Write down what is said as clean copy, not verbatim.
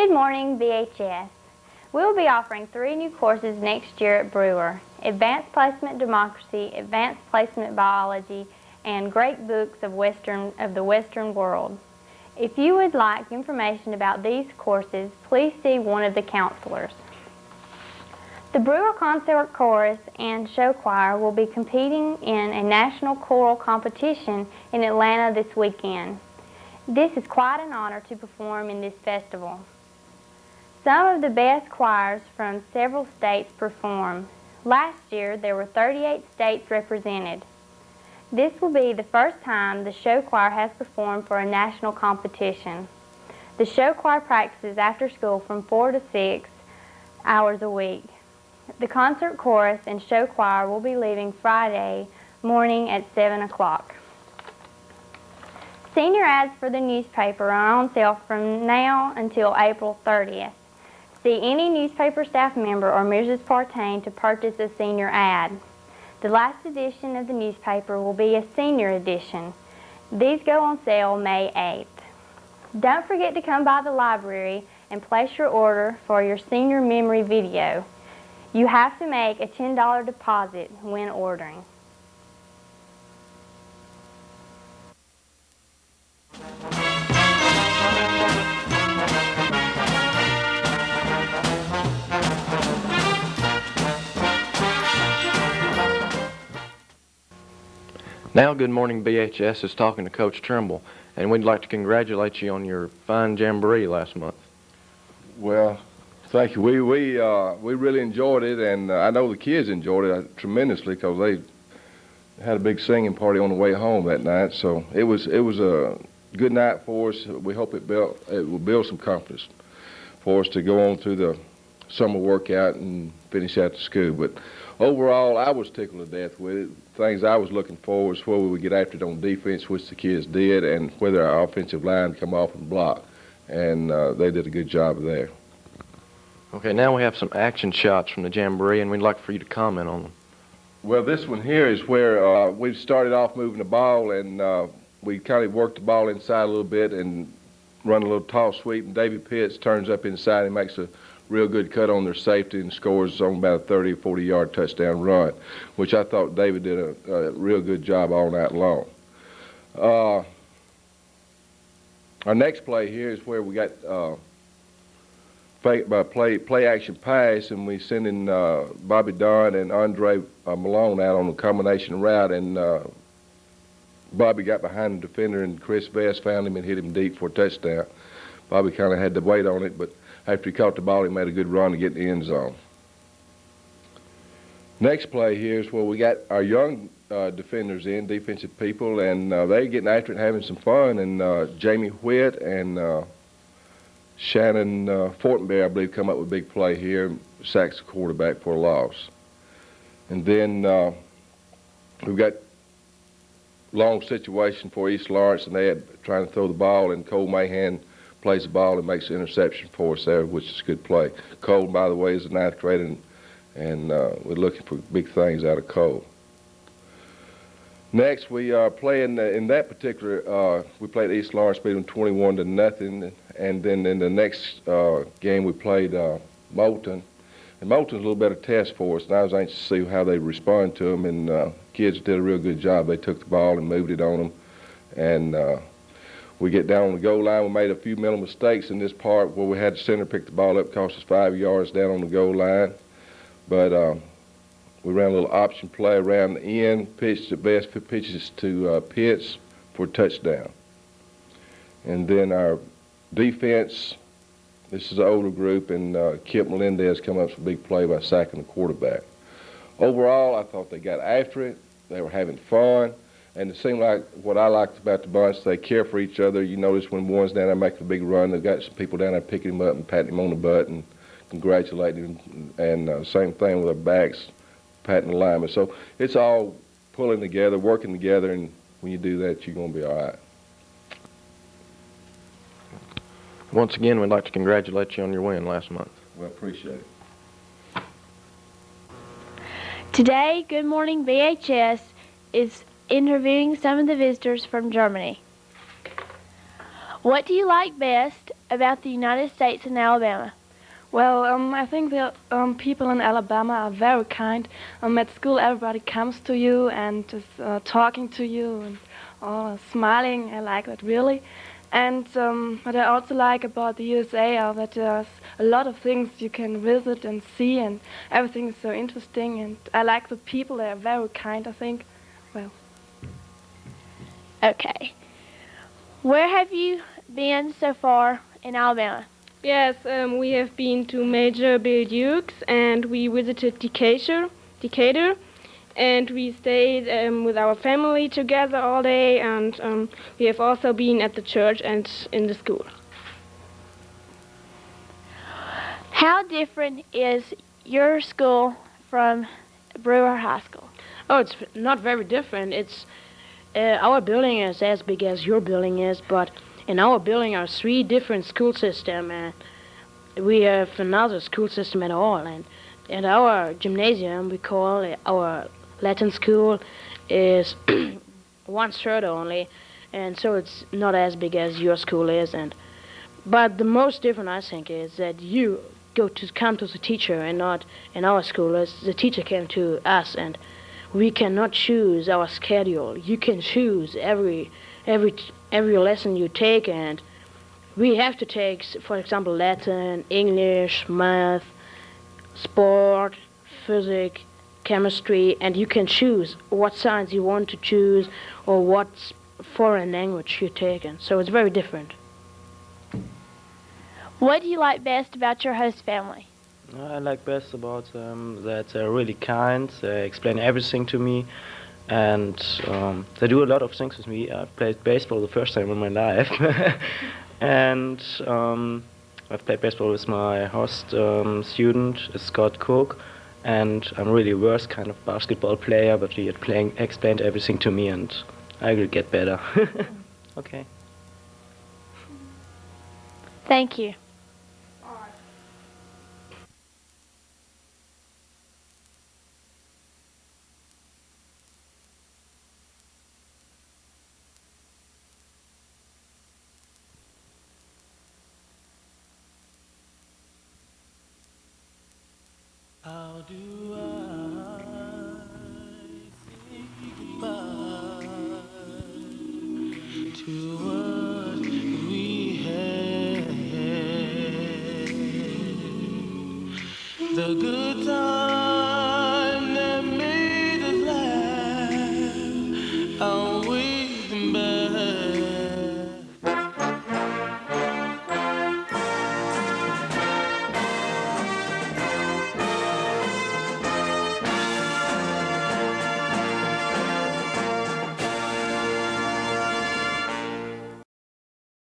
Good morning, BHS. We'll be offering 3 new courses next year at Brewer: Advanced Placement Democracy, Advanced Placement Biology, and Great Books of the Western World. If you would like information about these courses, please see one of the counselors. The Brewer Concert Chorus and Show Choir will be competing in a national choral competition in Atlanta this weekend. This is quite an honor to perform in this festival. Some of the best choirs from several states perform. Last year, there were 38 states represented. This will be the first time the show choir has performed for a national competition. The show choir practices after school from 4 to 6 hours a week. The concert chorus and show choir will be leaving Friday morning at 7 o'clock. Senior ads for the newspaper are on sale from now until April 30th. See any newspaper staff member or Mrs. Partain to purchase a senior ad. The last edition of the newspaper will be a senior edition. These go on sale May 8th. Don't forget to come by the library and place your order for your senior memory video. You have to make a $10 deposit when ordering. Now, Good Morning BHS is talking to Coach Trimble, and we'd like to congratulate you on your fine jamboree last month. Well, thank you. We really enjoyed it, and I know the kids enjoyed it tremendously because they had a big singing party on the way home that night. So it was a good night for us. We hope it will build some confidence for us to go on through the summer workout and finish out the school. But overall, I was tickled to death with it. Things I was looking for was where we would get after it on defense, which the kids did, and whether our offensive line come off and block. And they did a good job there. Okay, now we have some action shots from the jamboree, and we'd like for you to comment on them. Well, this one here is where we started off moving the ball, and we kind of worked the ball inside a little bit and run a little toss sweep, and Davey Pitts turns up inside and makes a real good cut on their safety and scores on about a 30 or 40-yard touchdown run, which I thought David did a real good job all night long. Our next play here is where we got play action pass, and we send in Bobby Dunn and Andre Malone out on a combination route, and Bobby got behind the defender, and Chris Vest found him and hit him deep for a touchdown. Bobby kind of had to wait on it, but after he caught the ball, he made a good run to get in the end zone. Next play here is where we got our young defenders in, defensive people, and they're getting after it and having some fun. And Jamie Whitt and Shannon Fortenberry, I believe, come up with a big play here, sacks the quarterback for a loss. And then we've got long situation for East Lawrence, and they had trying to throw the ball, and Cole Mahan plays the ball and makes an interception for us there, which is a good play. Cole, by the way, is a ninth grader, and we're looking for big things out of Cole. Next, we are playing in that particular. We played East Lawrence, beat them 21-0, and then in the next game we played Moulton, and Moulton's a little better test for us. And I was anxious to see how they respond to them, and kids did a real good job. They took the ball and moved it on them, and we get down on the goal line. We made a few mental mistakes in this part where we had the center pick the ball up, cost us 5 yards down on the goal line. But we ran a little option play around the end, pitched the best pitches to Pitts for a touchdown. And then our defense, this is an older group, and Kip Melendez come up with a big play by sacking the quarterback. Overall, I thought they got after it. They were having fun. And it seemed like what I liked about the bunch, they care for each other. You notice when one's down there making a big run, they've got some people down there picking him up and patting him on the butt and congratulating him. And same thing with our backs, patting the linemen. So it's all pulling together, working together, and when you do that, you're going to be all right. Once again, we'd like to congratulate you on your win last month. Well, appreciate it. Today, Good Morning BHS is interviewing some of the visitors from Germany. What do you like best about the United States and Alabama? Well, I think the people in Alabama are very kind. At school, everybody comes to you and is talking to you and smiling. I like that really. And what I also like about the USA are that there's a lot of things you can visit and see, and everything is so interesting. And I like the people; they are very kind, I think. Well, Okay. Where have you been so far in Alabama? Yes, we have been to Major Bill Dukes and we visited Decatur, and we stayed with our family together all day, and we have also been at the church and in the school. How different is your school from Brewer High School? Oh, it's not very different. It's our building is as big as your building is, but in our building are 3 different school systems, and we have another school system at all. And in our gymnasium, we call it our Latin school, is 1/3 only, and so it's not as big as your school is. But the most different, I think, is that you come to the teacher, and not in our school. The teacher came to us, and we cannot choose our schedule. You can choose every lesson you take, and we have to take, for example, Latin, English, math, sport, physics, chemistry, and you can choose what science you want to choose or what foreign language you take, and so it's very different. What do you like best about your host family? I like best about that they're really kind. They explain everything to me, and they do a lot of things with me. I played baseball the first time in my life, and I've played baseball with my host student, Scott Cook, and I'm really worst kind of basketball player, but he had explained everything to me, and I will get better. Okay. Thank you. How do I say goodbye to what we had? The good times.